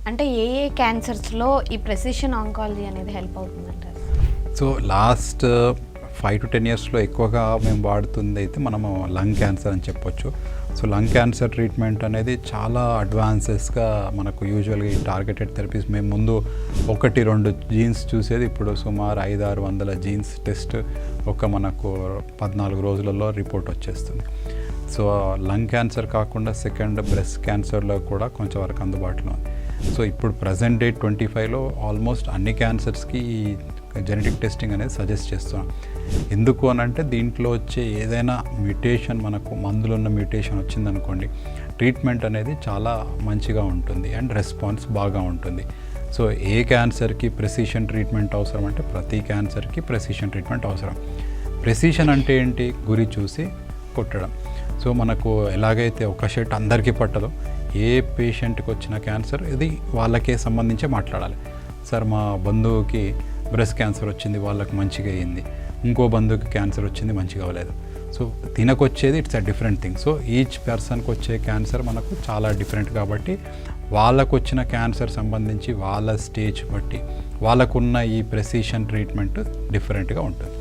అంటే ఏ క్యాన్సర్స్లో ఈ precision oncology అనేది హెల్ప్ అవుతుందంటారు? సో లాస్ట్ 5 to 10 yearsలో ఎక్కువగా మేము వాడుతుంది అయితే మనము లంగ్ క్యాన్సర్ అని చెప్పొచ్చు. సో లంగ్ క్యాన్సర్ ట్రీట్మెంట్ అనేది చాలా అడ్వాన్సెస్గా మనకు యూజువల్గా ఈ టార్గెటెడ్ థెరపీస్ మేము ముందు 1-2 జీన్స్ చూసేది ఇప్పుడు సుమారు 500-600 జీన్స్ టెస్ట్ మనకు 14 రోజులలో రిపోర్ట్ వచ్చేస్తుంది. సో లంగ్ క్యాన్సర్ కాకుండా సెకండ్ బ్రెస్ట్ క్యాన్సర్లో కూడా కొంచెం వరకు అందుబాటులో ఉంది. సో ఇప్పుడు ప్రజెంట్ డే 25లో ఆల్మోస్ట్ అన్ని క్యాన్సర్స్కి జెనెటిక్ టెస్టింగ్ అనేది సజెస్ట్ చేస్తున్నాం. ఎందుకు అని అంటే దీంట్లో వచ్చే ఏదైనా మ్యూటేషన్ మనకు మందులో ఉన్న మ్యూటేషన్ వచ్చిందనుకోండి, ట్రీట్మెంట్ అనేది చాలా మంచిగా ఉంటుంది అండ్ రెస్పాన్స్ బాగా ఉంటుంది. సో ఏ క్యాన్సర్కి ప్రెసిషన్ ట్రీట్మెంట్ అవసరం అంటే ప్రతి క్యాన్సర్కి ప్రెసిషన్ ట్రీట్మెంట్ అవసరం. ప్రెసిషన్ అంటే ఏంటి? గురి చూసి కొట్టడం. సో మనకు ఎలాగైతే ఒక షర్ట్ అందరికీ పట్టదో, ఏ పేషెంట్కి వచ్చిన క్యాన్సర్ ఇది వాళ్ళకే సంబంధించి మాట్లాడాలి. సార్ మా బంధువుకి బ్రెస్ట్ క్యాన్సర్ వచ్చింది, వాళ్ళకి మంచిగా అయ్యింది, ఇంకో బంధువుకి క్యాన్సర్ వచ్చింది, మంచిగా అవ్వలేదు. సో తినకొచ్చేది it's a different thing. So each పర్సన్కి వచ్చే క్యాన్సర్ మనకు చాలా డిఫరెంట్ కాబట్టి వాళ్ళకు వచ్చిన క్యాన్సర్ సంబంధించి వాళ్ళ స్టేజ్ బట్టి వాళ్ళకున్న ఈ ప్రెసిషన్ ట్రీట్మెంట్ డిఫరెంట్గా ఉంటుంది.